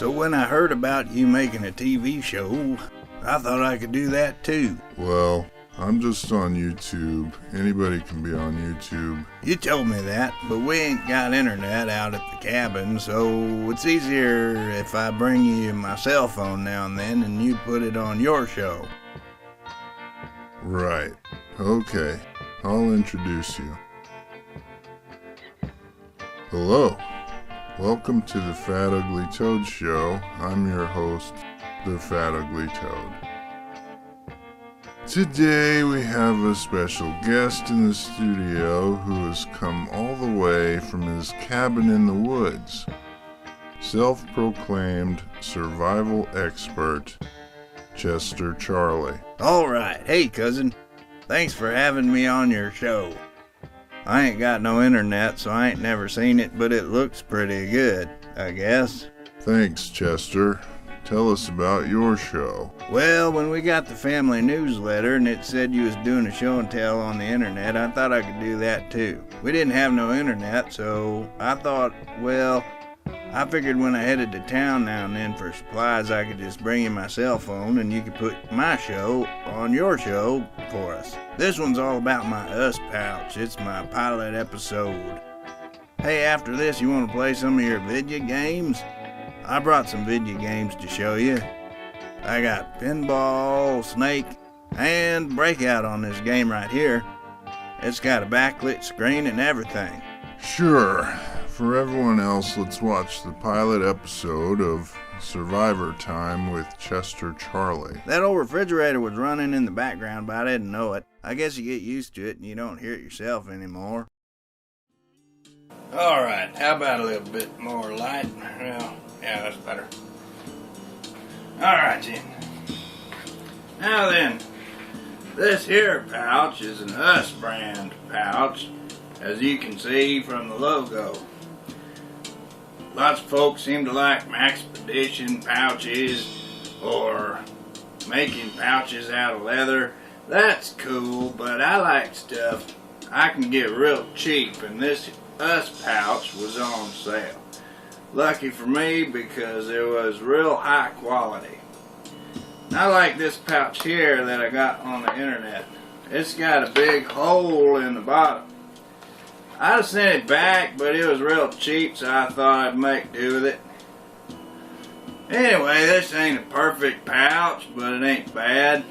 So when I heard about you making a TV show, I thought I could do that too. Well, I'm just on YouTube. Anybody can be on YouTube. You told me that, but we ain't got internet out at the cabin, so it's easier if I bring you my cell phone now and then and you put it on your show. Right. Okay. I'll introduce you. Hello. Welcome to the Fat Ugly Toad Show. I'm your host, the Fat Ugly Toad. Today we have a special guest in the studio who has come all the way from his cabin in the woods. Self-proclaimed survival expert, Chester Charlie. Alright, hey cousin. Thanks for having me on your show. I ain't got no internet, so I ain't never seen it, but it looks pretty good, I guess. Thanks, Chester. Tell us about your show. Well, when we got the family newsletter and it said you was doing a show and tell on the internet, I thought I could do that too. We didn't have no internet, so I thought, well, I figured when I headed to town now and then for supplies, I could just bring in my cell phone and you could put my show on your show for us. This one's all about my Us pouch. It's my pilot episode. Hey, after this, you want to play some of your video games? I brought some video games to show you. I got Pinball, Snake, and Breakout on this game right here. It's got a backlit screen and everything. Sure. For everyone else, let's watch the pilot episode of Survivor Time with Chester Charlie. That old refrigerator was running in the background, but I didn't know it. I guess you get used to it and you don't hear it yourself anymore. Alright, how about a little bit more light? Well, yeah, that's better. Alright then. Now then, this here pouch is an Us brand pouch, as you can see from the logo. Lots of folks seem to like Maxpedition pouches or making pouches out of leather. That's cool, but I like stuff I can get real cheap, and this Us pouch was on sale. Lucky for me because it was real high quality. I like this pouch here that I got on the internet. It's got a big hole in the bottom. I sent it back, but it was real cheap, so I thought I'd make do with it. Anyway, this ain't a perfect pouch, but it ain't bad.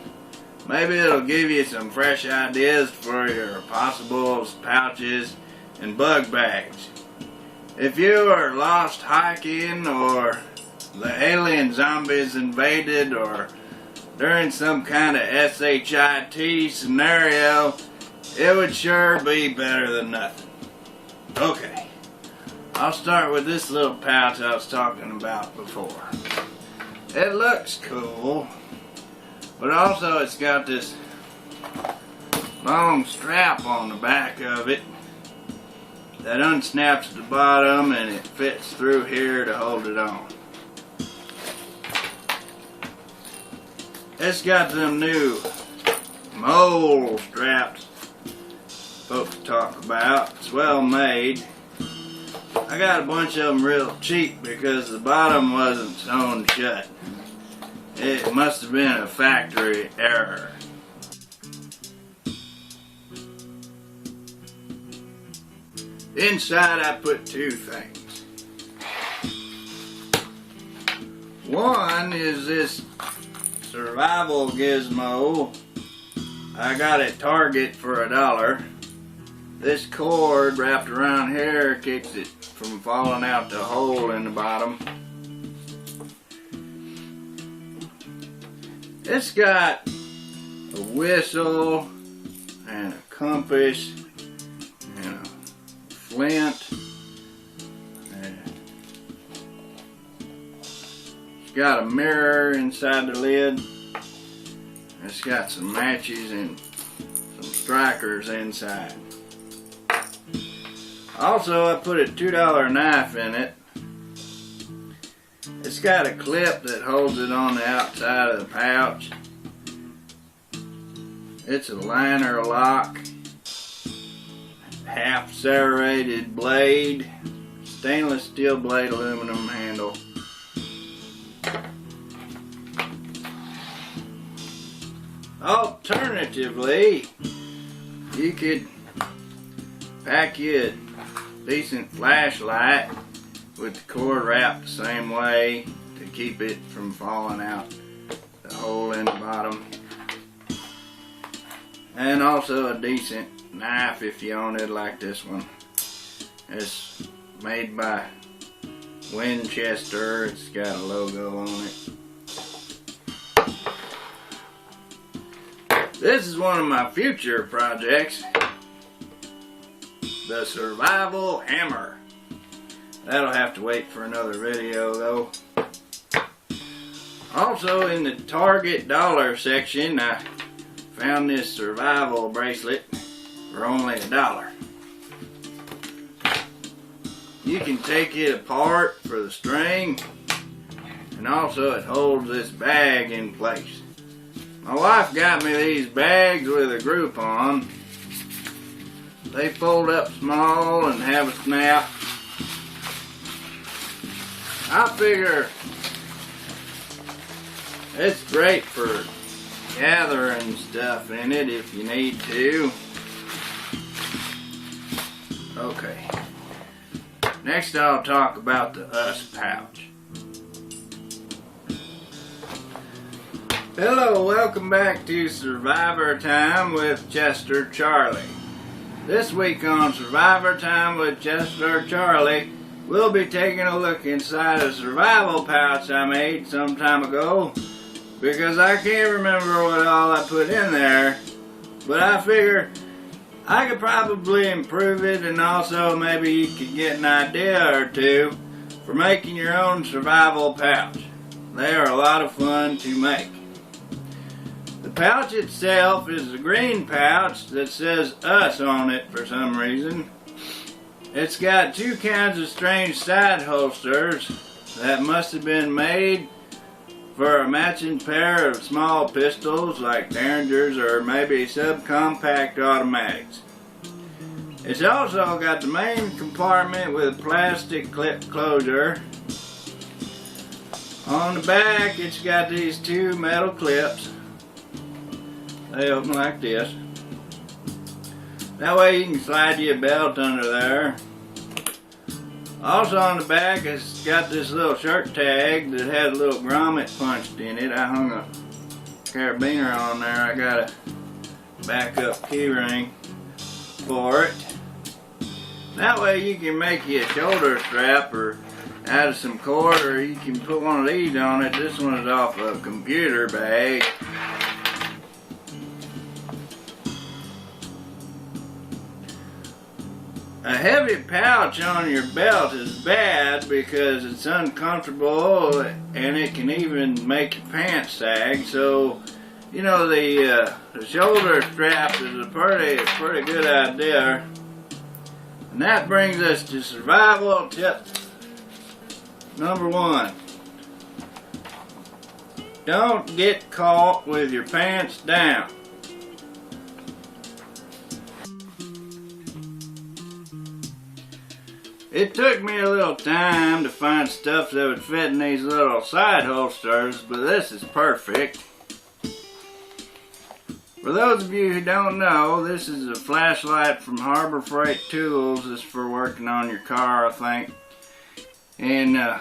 Maybe it'll give you some fresh ideas for your possibles, pouches, and bug bags. If you are lost hiking, or the alien zombies invaded, or during some kind of SHIT scenario, it would sure be better than nothing. Okay, I'll start with this little pouch I was talking about before. It looks cool, but also it's got this long strap on the back of it that unsnaps at the bottom and it fits through here to hold it on. It's got them new mole straps folks talk about. It's well made. I got a bunch of them real cheap because the bottom wasn't sewn shut. It must have been a factory error. Inside I put two things. One is this survival gizmo I got at Target for $1. This cord wrapped around here keeps it from falling out the hole in the bottom. It's got a whistle and a compass and a flint. It's got a mirror inside the lid. It's got some matches and some strikers inside. Also, I put a $2 knife in it. It's got a clip that holds it on the outside of the pouch. It's a liner lock, half serrated blade, stainless steel blade aluminum handle. Alternatively, you could pack you a decent flashlight with the cord wrapped the same way to keep it from falling out the hole in the bottom. And also a decent knife if you own it, like this one. It's made by Winchester. It's got a logo on it. This is one of my future projects. The survival hammer. That'll have to wait for another video though. Also in the Target dollar section, I found this survival bracelet for only $1. You can take it apart for the string, and also it holds this bag in place. My wife got me these bags with a Groupon. They fold up small and have a snap. I figure it's great for gathering stuff in it if you need to. Okay. Next I'll talk about the Us pouch. Hello, welcome back to Survivor Time with Chester Charlie. This week on Survivor Time with Chester Charlie, we'll be taking a look inside a survival pouch I made some time ago, because I can't remember what all I put in there, but I figure I could probably improve it, and also maybe you could get an idea or two for making your own survival pouch. They are a lot of fun to make. The pouch itself is a green pouch that says Us on it for some reason. It's got two kinds of strange side holsters that must have been made for a matching pair of small pistols like Derringers or maybe subcompact automatics. It's also got the main compartment with a plastic clip closure. On the back it's got these two metal clips. They open like this. That way you can slide your belt under there. Also on the back it's got this little shirt tag that has a little grommet punched in it. I hung a carabiner on there. I got a backup key ring for it. That way you can make you a shoulder strap or out of some cord, or you can put one of these on it. This one is off a computer bag. A heavy pouch on your belt is bad because it's uncomfortable and it can even make your pants sag. So, you know, the shoulder strap is a pretty good idea. And that brings us to survival tip number 1. Don't get caught with your pants down. It took me a little time to find stuff that would fit in these little side holsters, but this is perfect. For those of you who don't know, this is a flashlight from Harbor Freight Tools. It's for working on your car, I think. And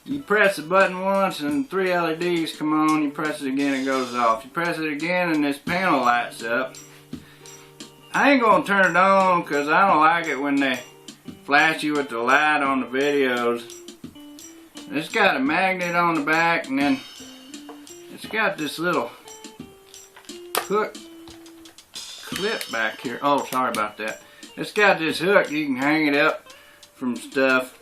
you press the button once and 3 LEDs come on. You press it again, it goes off. You press it again and this panel lights up. I ain't gonna turn it on because I don't like it when they flash you with the light on the videos. It's got a magnet on the back, and then it's got this little hook clip back here. Oh, sorry about that. It's got this hook, you can hang it up from stuff.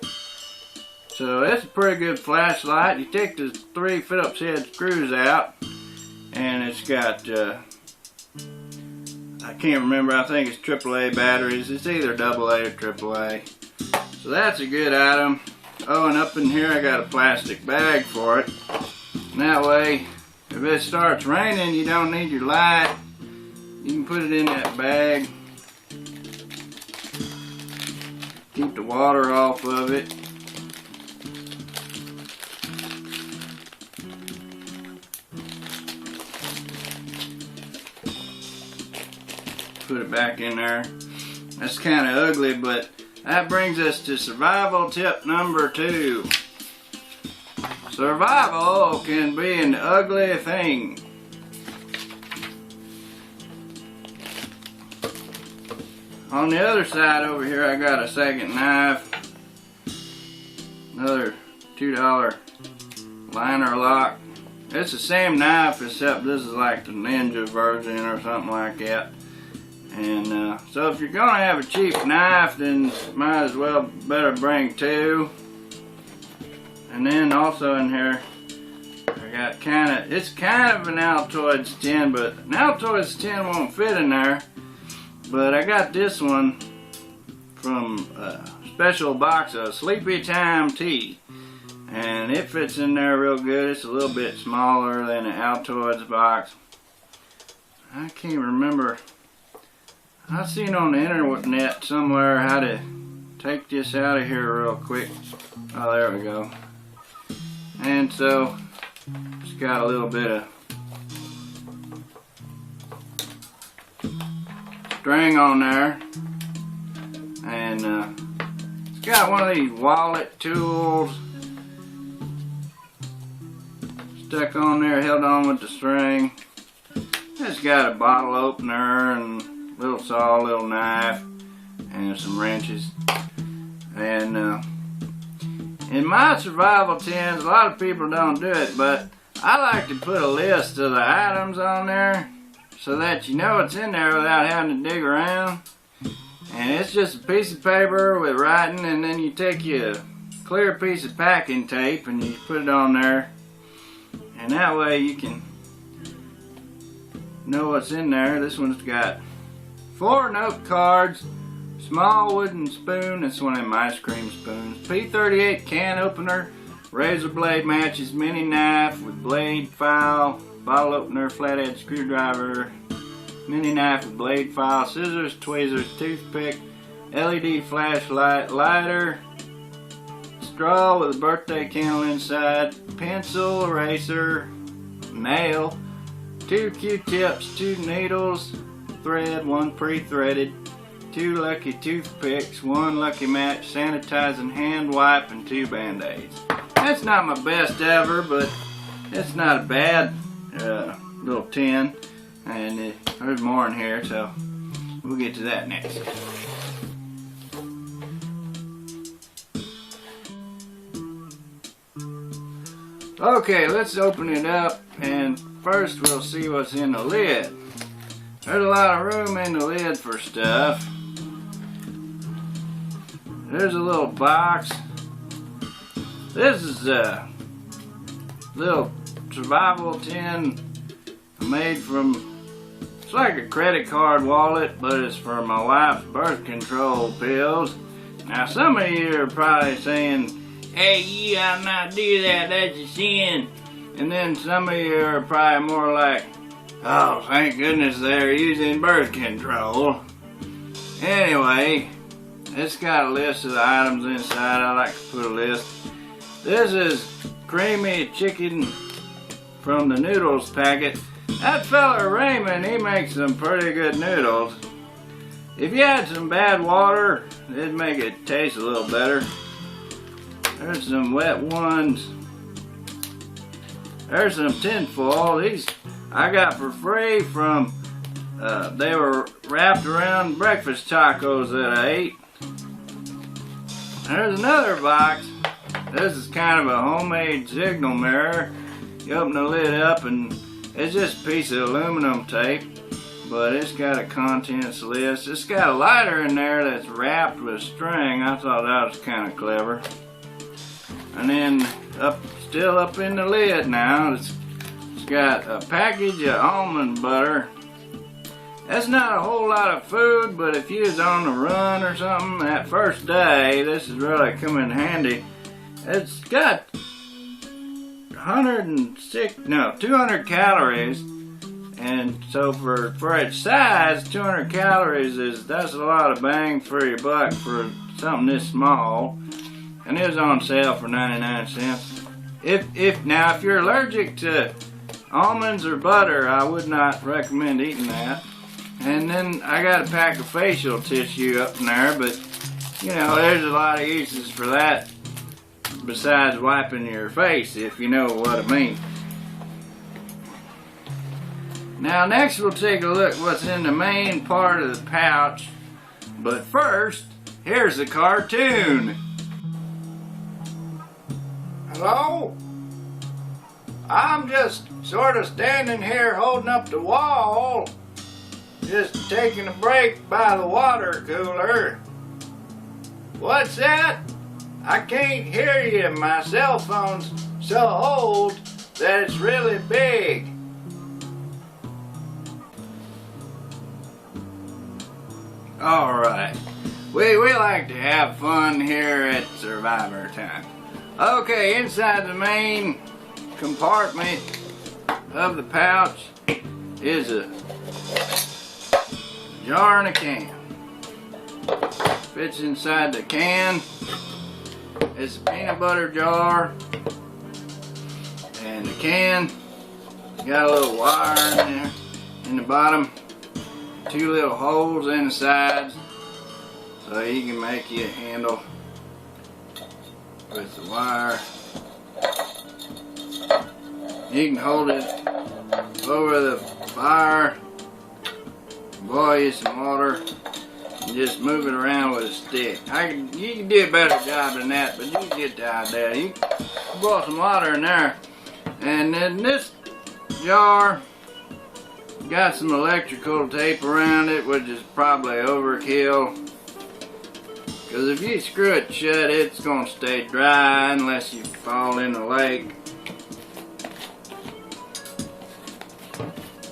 So that's a pretty good flashlight. You take the 3 Phillips head screws out, and it's got I can't remember, I think it's AAA batteries. It's either AA or AAA. So that's a good item. Oh, and up in here I got a plastic bag for it. And that way, if it starts raining, you don't need your light. You can put it in that bag. Keep the water off of it. put it back in there. That's kind of ugly, but that brings us to survival tip number 2. Survival can be an ugly thing. On the other side over here, I got a second knife. Another $2 liner lock. It's the same knife, except this is like the ninja version or something like that. And so if you're gonna have a cheap knife, then might as well better bring 2. And then also in here, I got it's kind of an Altoids tin, but an Altoids tin won't fit in there. But I got this one from a special box of Sleepy Time tea. And it fits in there real good. It's a little bit smaller than an Altoids box. I can't remember. I seen on the internet somewhere how to take this out of here real quick. Oh, there we go. And so, it's got a little bit of string on there. And it's got one of these wallet tools stuck on there, held on with the string. It's got a bottle opener and little saw, little knife, and some wrenches. And in my survival tins, a lot of people don't do it, but I like to put a list of the items on there so that you know what's in there without having to dig around. And it's just a piece of paper with writing, and then you take your clear piece of packing tape and you put it on there. And that way you can know what's in there. This one's got 4 note cards, small wooden spoon, that's one of them ice cream spoons, P38 can opener, razor blade matches, mini knife with blade file, bottle opener, flathead screwdriver, mini knife with blade file, scissors, tweezers, toothpick, LED flashlight, lighter, straw with a birthday candle inside, pencil, eraser, nail, 2 Q-tips, 2 needles, thread, 1 pre-threaded, 2 lucky toothpicks, 1 lucky match, sanitizing hand wipe, and 2 band-aids. That's not my best ever, but it's not a bad little tin. And there's more in here, so we'll get to that next. Okay, let's open it up, and first we'll see what's in the lid. There's a lot of room in the lid for stuff. There's a little box. This is a little survival tin made from, it's like a credit card wallet, but it's for my wife's birth control pills. Now some of you are probably saying, hey, you ought not do that, that's a sin. And then some of you are probably more like, oh, thank goodness they're using birth control. Anyway, it's got a list of the items inside. I like to put a list. This is creamy chicken from the noodles packet. That fella Raymond, he makes some pretty good noodles. If you had some bad water, it'd make it taste a little better. There's some wet ones. There's some tinfoil. These I got for free from, they were wrapped around breakfast tacos that I ate. There's another box. This is kind of a homemade signal mirror. You open the lid up and it's just a piece of aluminum tape, but it's got a contents list. It's got a lighter in there that's wrapped with string. I thought that was kind of clever. And then still up in the lid now, it's got a package of almond butter. That's not a whole lot of food, but if you was on the run or something that first day, this is really come in handy. It's got 200 calories, and so for its size, 200 calories that's a lot of bang for your buck for something this small. And it was on sale for 99 cents. If you're allergic to almonds or butter, I would not recommend eating that. And then I got a pack of facial tissue up in there, but you know, there's a lot of uses for that besides wiping your face, if you know what I mean. Now next we'll take a look what's in the main part of the pouch, but first, here's the cartoon. Hello? I'm just sort of standing here holding up the wall, just taking a break by the water cooler. What's that? I can't hear you. My cell phone's so old that it's really big. Alright, we like to have fun here at Survivor Time. Okay, inside the main compartment of the pouch is a jar and a can. Fits inside the can. It's a peanut butter jar, and the can got a little wire in there in the bottom, 2 little holes in the sides, so you can make you a handle with the wire. You can hold it over the fire, boil you some water, and just move it around with a stick. You can do a better job than that, but you get the idea. You boil some water in there, and then this jar got some electrical tape around it, which is probably overkill, because if you screw it shut, it's going to stay dry unless you fall in the lake.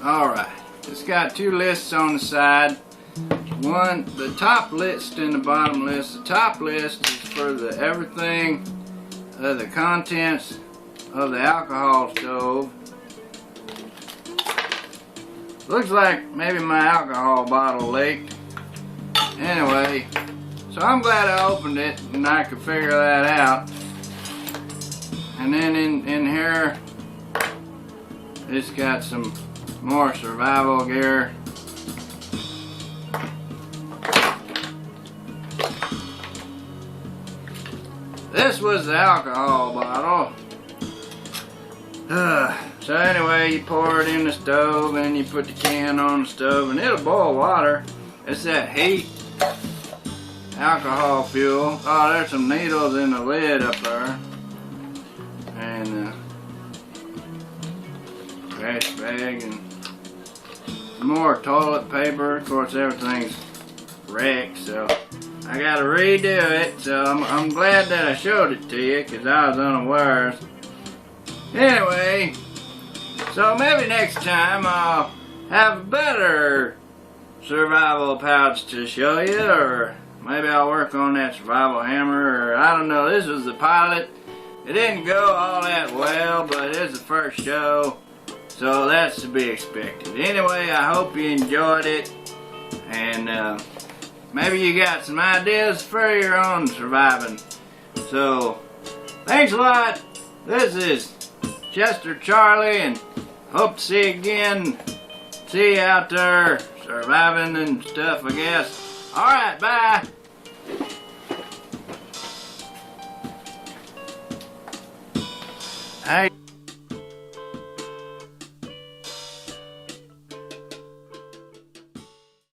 Alright, it's got 2 lists on the side. One, the top list and the bottom list. The top list is for the everything, the contents of the alcohol stove. Looks like maybe my alcohol bottle leaked. Anyway, so I'm glad I opened it and I could figure that out. And then in here, it's got some more survival gear. This was the alcohol bottle. So anyway, you pour it in the stove and you put the can on the stove and it'll boil water. It's that heat, alcohol fuel. Oh, there's some needles in the lid up there. And trash bag and more toilet paper. Of course, everything's wrecked, so I gotta redo it. So I'm glad that I showed it to you, because I was unawares. Anyway, so maybe next time I'll have a better survival pouch to show you, or maybe I'll work on that survival hammer, or I don't know. This was the pilot. It didn't go all that well, but it's the first show, so that's to be expected. Anyway, I hope you enjoyed it, and maybe you got some ideas for your own surviving. So, thanks a lot. This is Chester Charlie, and hope to see you again. See you out there surviving and stuff, I guess. Alright, bye.